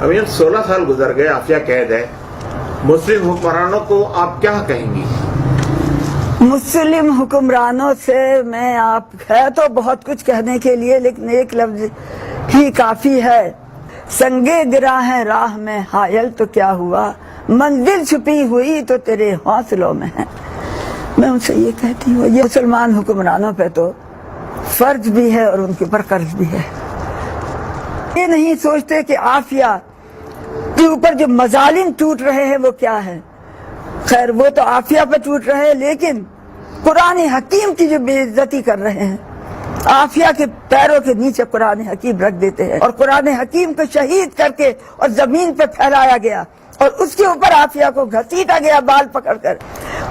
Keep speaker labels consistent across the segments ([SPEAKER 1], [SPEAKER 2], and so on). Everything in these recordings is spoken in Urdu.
[SPEAKER 1] امیر 16 سال گزر گئے، عافیہ قید ہے، مسلم حکمرانوں کو آپ کیا کہیں گی؟
[SPEAKER 2] مسلم حکمرانوں سے میں ہے تو بہت کچھ کہنے کے لیے، لیکن ایک لفظ ہی کافی ہے۔ سنگے گرا ہے راہ میں حائل تو کیا ہوا، منزل چھپی ہوئی تو تیرے حوصلوں میں ہے۔ میں ان سے یہ کہتی ہوں، یہ مسلمان حکمرانوں پہ تو فرض بھی ہے اور ان کے اوپر قرض بھی ہے۔ یہ نہیں سوچتے کہ عافیہ کے اوپر جو مظالم ٹوٹ رہے ہیں وہ کیا ہے۔ خیر وہ تو عافیہ پہ ٹوٹ رہے ہیں، لیکن قرآن حکیم کی جو بے عزتی کر رہے ہیں، عافیہ کے پیروں کے نیچے قرآن حکیم رکھ دیتے ہیں، اور قرآن حکیم کو شہید کر کے اور زمین پہ پھیلایا گیا اور اس کے اوپر عافیہ کو گھسیٹا گیا بال پکڑ کر۔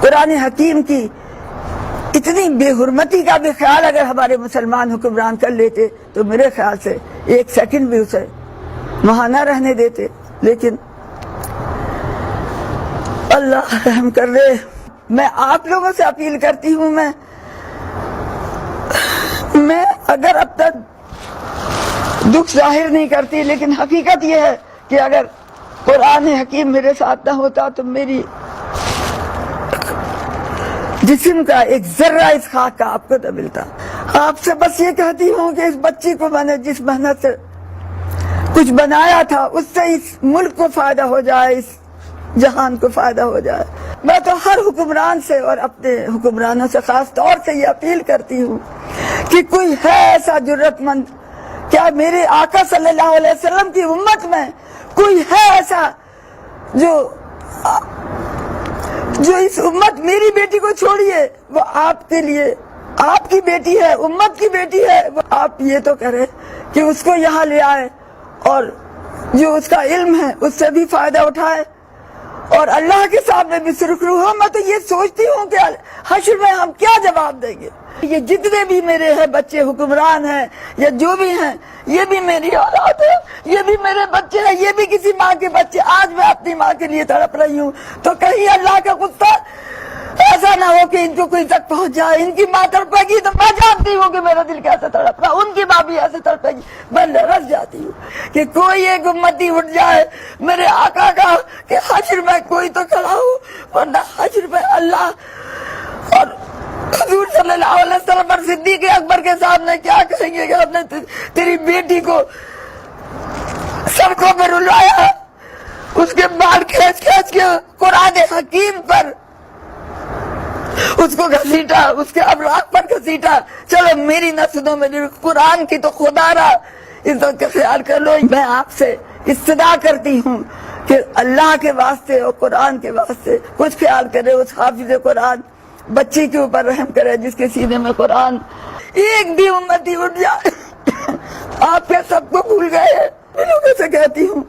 [SPEAKER 2] قرآن حکیم کی اتنی بے حرمتی کا بھی خیال اگر ہمارے مسلمان حکمران کر لیتے تو میرے خیال سے ایک سیکنڈ بھی اسے وہاں نہ رہنے دیتے۔ لیکن اللہ رحم کر دے۔ میں آپ لوگوں سے اپیل کرتی ہوں، میں اگر اب تک دکھ ظاہر نہیں کرتی، لیکن حقیقت یہ ہے کہ اگر قرآن حکیم میرے ساتھ نہ ہوتا تو میری جسم کا ایک ذرہ اس خاک کا آپ کو نہ ملتا۔ آپ سے بس یہ کہتی ہوں کہ اس بچی کو میں نے جس محنت سے کچھ بنایا تھا اس سے اس ملک کو فائدہ ہو جائے، اس جہان کو فائدہ ہو جائے۔ میں تو ہر حکمران سے اور اپنے حکمرانوں سے خاص طور سے یہ اپیل کرتی ہوں کہ کوئی ہے ایسا جرت مند، کیا میرے آقا صلی اللہ علیہ وسلم کی امت میں کوئی ہے ایسا جو اس امت، میری بیٹی کو چھوڑیے، وہ آپ کے لیے، آپ کی بیٹی ہے، امت کی بیٹی ہے، وہ آپ یہ تو کریں کہ اس کو یہاں لے آئے اور جو اس کا علم ہے اس سے بھی فائدہ اٹھائے اور اللہ کے سامنے بھی سرخرو ہو۔ میں تو یہ سوچتی ہوں کہ حشر میں ہم کیا جواب دیں گے۔ یہ جتنے بھی میرے ہیں بچے حکمران ہیں یا جو بھی ہیں، یہ بھی میری اولاد ہے، یہ بھی میرے بچے ہیں، یہ بھی کسی ماں کے بچے۔ آج میں اپنی ماں کے لیے تڑپ رہی ہوں، تو کہیں اللہ کا غصہ ایسا نہ ہو کہ ان کو کوئی تک پہنچ جائے۔ ان کی ماں تڑپے گی تو میں جانتی ہوں کہ میرا دل کیسے تڑپ رہا، ان کی ماں بھی ایسے تڑپے گی۔ میں رس جاتی ہوں کہ کوئی ایک امتی اٹھ جائے میرے آقا کا کہ حشر میں کوئی تو کھڑا ہو، ورنہ حشر میں اللہ اور حضور صلی اللہ علیہ وسلم اور صدیق اکبر کے سامنے کیا کہیں گے کہ ہم نے تیری بیٹی کو سڑکوں پہ رلایا، اس کے بال کھینچ کھینچ کے قرآن حکیم پر اس کو گھسیٹا، اس کے ابراق پر گھسیٹا۔ چلو میری نہ سنو، میری قرآن کی تو خدا را عزت کا خیال کر لو۔ میں آپ سے استدعا کرتی ہوں کہ اللہ کے واسطے اور قرآن کے واسطے کچھ خیال کرے، اس حافظ قرآن بچی کے اوپر رحم کرے جس کے سینے میں قرآن۔ ایک بھی امتی اٹھ جائے آپ کے سب کو بھول گئے، میں لوگوں سے کہتی ہوں